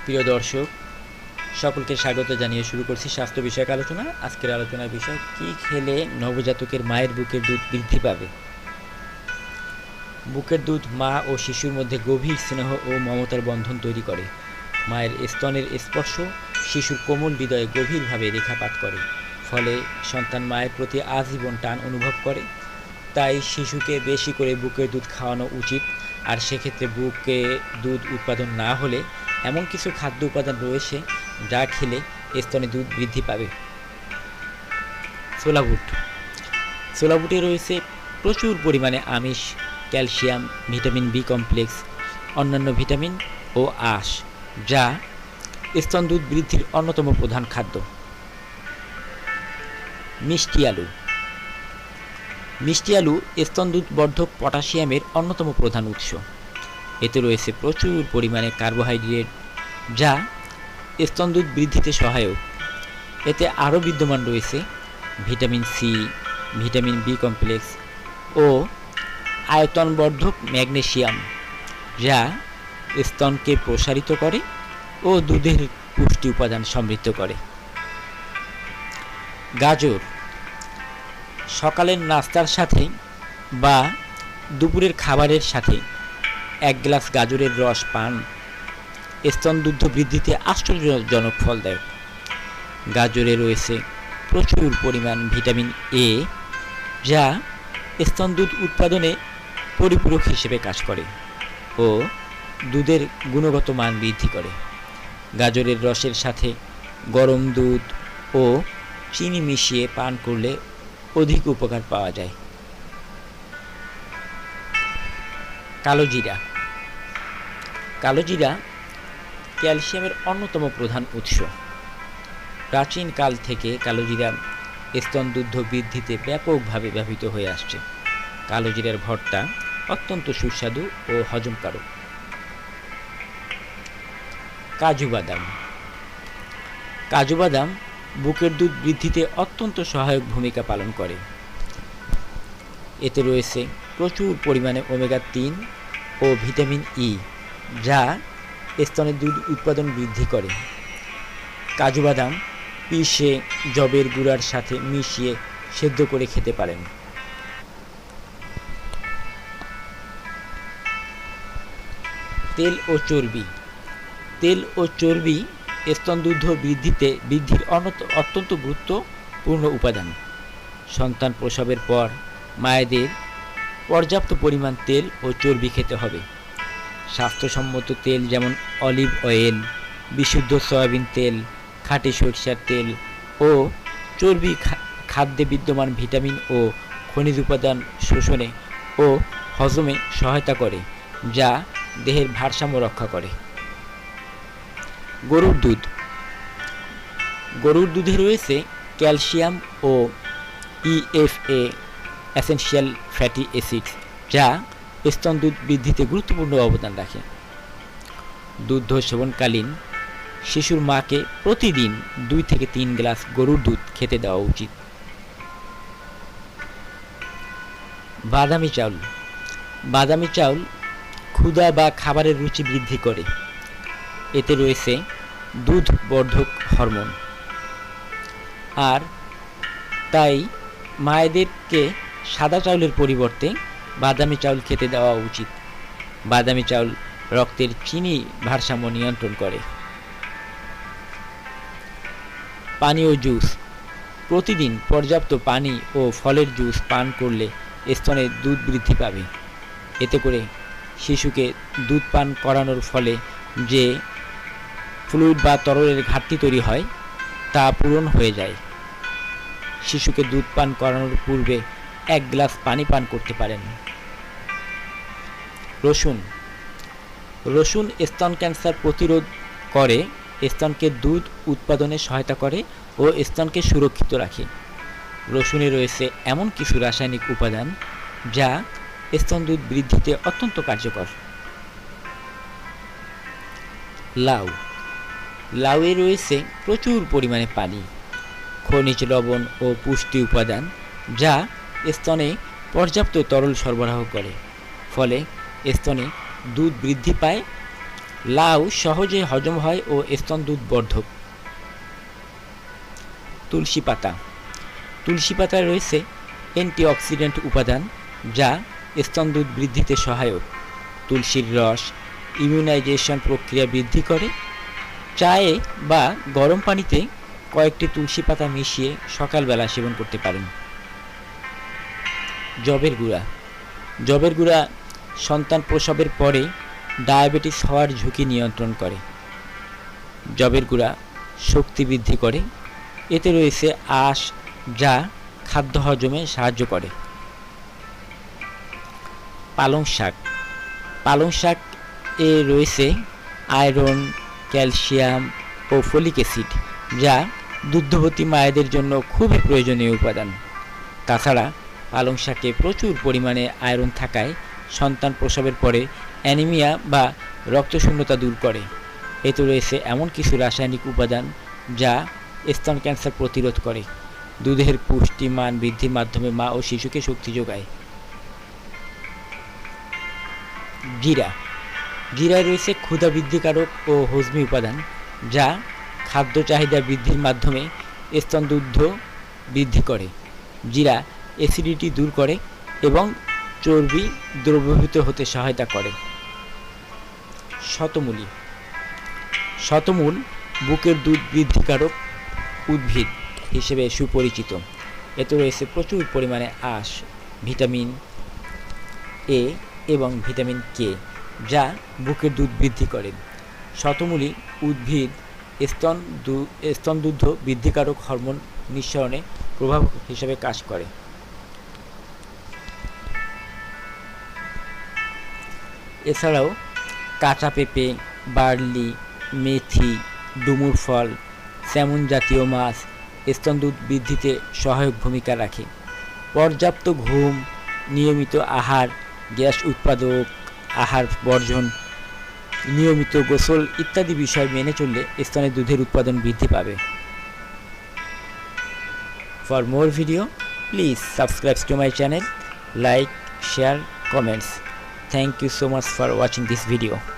প্রিয় দর্শক, সকলকে স্বাগত জানিয়ে শুরু করছি স্বাস্থ্য বিষয়ক আলোচনা। আজকের আলোচনার বিষয়, কি খেলে নবজাতকের মায়ের বুকের দুধ বৃদ্ধি পাবে। বুকের দুধ মা ও শিশুর মধ্যে গভীর স্নেহ ও মমতার বন্ধন তৈরি করে। মায়ের স্তনের স্পর্শ শিশুর কোমল হৃদয়ে গভীরভাবে রেখাপাত করে, ফলে সন্তান মায়ের প্রতি আজীবন টান অনুভব করে। তাই শিশুকে বেশি করে বুকের দুধ খাওয়ানো উচিত। আর সেক্ষেত্রে বুকে দুধ উৎপাদন না হলে এমন কিছু খাদ্য উপাদান রয়েছে যা খেলে স্তনে দুধ বৃদ্ধি পাবে। ছোলা বুট। ছোলা বুটে রয়েছে প্রচুর পরিমাণে আমিষ, ক্যালসিয়াম, ভিটামিন বি কমপ্লেক্স, অন্যান্য ভিটামিন ও আঁশ, যা স্তন দুধ বৃদ্ধির অন্যতম প্রধান খাদ্য। মিষ্টি আলু। মিষ্টি আলু স্তন দুধ বর্ধক পটাশিয়ামের অন্যতম প্রধান উৎস। এতে রয়েছে প্রচুর পরিমাণে কার্বোহাইড্রেট, যা স্তন দুধ বৃদ্ধিতে সহায়ক। এতে আরও বিদ্যমান রয়েছে vitamin C, vitamin B complex ও আয়তনবর্ধক ম্যাগনেসিয়াম, যা স্তনকে প্রসারিত করে ও দুধের পুষ্টি উপাদান সমৃদ্ধ করে। গাজর। সকালের নাস্তার সাথে বা দুপুরের খাবারের সাথে 1 গ্লাস গাজরের রস পান স্তন দুধ বৃদ্ধিতে আশ্চর্যজনক ফলদায়ক। গাজরে রয়েছে প্রচুর পরিমাণ ভিটামিন এ, যা স্তন দুধ উৎপাদনে পরিপূরক হিসেবে কাজ করে ও দুধের গুণগত মান বৃদ্ধি করে। গাজরের রসের সাথে গরম দুধ ও চিনি মিশিয়ে পান করলে অধিক উপকার পাওয়া যায়। কালোজিরা। কালোজিরা ক্যালসিয়ামের অন্যতম প্রধান উৎস। প্রাচীন কাল থেকে কালোজিরা স্তন দুধ বৃদ্ধিতে ব্যাপকভাবে ব্যবহৃত হয়ে আসছে। কালোজিরার ভর্তা অত্যন্ত সুস্বাদু ও হজমকারক। কাজু বাদাম। কাজু বাদাম বুকের দুধ বৃদ্ধিতে অত্যন্ত সহায়ক ভূমিকা পালন করে। এতে রয়েছে প্রচুর পরিমাণে ওমেগা 3 ও ভিটামিন ই, যা স্তনের দুধ উৎপাদন বৃদ্ধি করে। কাজু বাদাম পিষে যবের গুঁড়ার সাথে মিশিয়ে সেদ্ধ করে খেতে পারেন। তেল ও চর্বি। তেল ও চর্বি স্তন দুধ বৃদ্ধির অত্যন্ত গুরুত্বপূর্ণ উপাদান। সন্তান প্রসবের পর মায়েদের পর্যাপ্ত পরিমাণ তেল ও চর্বি খেতে হবে। স্বাস্থ্যসম্মত তেল যেমন অলিভ অয়েল, বিশুদ্ধ সয়াবিন তেল, খাঁটি সরিষার তেল ও চর্বি খাদ্যে বিদ্যমান ভিটামিন ও খনিজ উপাদান শোষণে ও হজমে সহায়তা করে, যা দেহের ভারসাম্য রক্ষা করে। গরুর দুধ। গরুর দুধে রয়েছে ক্যালসিয়াম ও ইএফএ, এসেনশিয়াল ফ্যাটি অ্যাসিডস, যা স্তন দুধ বৃদ্ধিতে গুরুত্বপূর্ণ অবদান রাখে। দুগ্ধ সেবনকালীন শিশুর মাকে প্রতিদিন 2 থেকে 3 গ্লাস গরুর দুধ খেতে দেওয়া উচিত। বাদামি চাউল। বাদামি চাউল ক্ষুধা বা খাবারের রুচি বৃদ্ধি করে। এতে রয়েছে দুধ বর্ধক হরমোন, আর তাই মায়েদেরকে সাদা চাউলের পরিবর্তে বাদামি চাউল খেতে দেওয়া উচিত। বাদামি চাউল রক্তের চিনি ভারসাম্য নিয়ন্ত্রণ করে। পানি ও জুস। প্রতিদিন পর্যাপ্ত পানি ও ফলের জুস পান করলে স্তনে দুধ বৃদ্ধি পাবে। এতে করে শিশুকে দুধ পান করানোর ফলে যে ফ্লুইড বা তরলের ঘাটতি তৈরি হয় তা পূরণ হয়ে যায়। শিশুকে দুধ পান করানোর পূর্বে 1 গ্লাস পানি পান করতে পারেন। রসুন। রসুন স্তন ক্যান্সার প্রতিরোধ করে, স্তনকে দুধ উৎপাদনে সহায়তা করে ও স্তনকে সুরক্ষিত রাখে। রসুনে রয়েছে এমন কিছু রাসায়নিক উপাদান যা স্তন দুধ বৃদ্ধিতে অত্যন্ত কার্যকর। লাউ। লাউয়ে রয়েছে প্রচুর পরিমাণে পানি, খনিজ লবণ ও পুষ্টি উপাদান, যা স্তনে পর্যাপ্ত তরল সরবরাহ করে, ফলে স্তনে দুধ বৃদ্ধি পায় লাউ সহজে হজম হয় ও স্তন দুধ বর্ধক। তুলসী পাতা। তুলসী পাতায় রয়েছে অ্যান্টিঅক্সিডেন্ট উপাদান যা স্তন দুধ বৃদ্ধিতে সহায়ক। তুলসীর রস ইমিউনাইজেশন প্রক্রিয়া বৃদ্ধি করে। চায়ে বা গরম পানিতে কয়েকটি তুলসী পাতা মিশিয়ে সকালবেলা সেবন করতে পারেন। জবের গুঁড়া। জবের গুঁড়া সন্তান প্রসবের পরে ডায়াবেটিস হওয়ার ঝুঁকি নিয়ন্ত্রণ করে। জবের গুঁড়া শক্তি বৃদ্ধি করে। এতে রয়েছে আঁশ যা খাদ্য হজমে সাহায্য করে। পালং শাক। পালং শাক এ রয়েছে আয়রন, ক্যালসিয়াম ও ফলিক অ্যাসিড যা দুগ্ধবতী মায়েদের জন্য খুবই প্রয়োজনীয় উপাদান। তাছাড়া পালং শাকে প্রচুর পরিমাণে আয়রন থাকায় সন্তান প্রসবের পরে অ্যানিমিয়া বা রক্তশূন্যতা দূর করে। এতে রয়েছে এমন কিছু রাসায়নিক উপাদান যা স্তন ক্যান্সার প্রতিরোধ করে। দুধের পুষ্টিমান বৃদ্ধির মাধ্যমে মা ও শিশুকে শক্তি যোগায়। জিরা। জিরায় রয়েছে ক্ষুধা বৃদ্ধিকারক ও হজমি উপাদান যা খাদ্য চাহিদা বৃদ্ধির মাধ্যমে স্তন দুগ্ধ বৃদ্ধি করে। জিরা অ্যাসিডিটি দূর করে এবং চর্বি দ্রবীভূত হতে সহায়তা করে। শতমূলী। শতমূল বুকের দুধ বৃদ্ধিকারক উদ্ভিদ হিসেবে সুপরিচিত। এতে রয়েছে প্রচুর পরিমাণে আঁশ, ভিটামিন এ এবং ভিটামিন কে যা বুকের দুধ বৃদ্ধি করে। শতমূলী উদ্ভিদ স্তন দুগ্ধ বৃদ্ধিকারক হরমোন নিঃসরণে প্রভাব হিসেবে কাজ করে। এছাড়াও কাঁচা পেঁপে, বার্লি, মেথি, ডুমুর ফল, স্যামন জাতীয় মাছ স্তন দুধ বৃদ্ধিতে সহায়ক ভূমিকা রাখে। পর্যাপ্ত ঘুম, নিয়মিত আহার, গ্যাস উৎপাদক আহার বর্জন, নিয়মিত গোসল ইত্যাদি বিষয় মেনে চললে স্তনের দুধের উৎপাদন বৃদ্ধি পাবে। For more video, please subscribe to my channel, like, share, comments. Thank you so much for watching this video.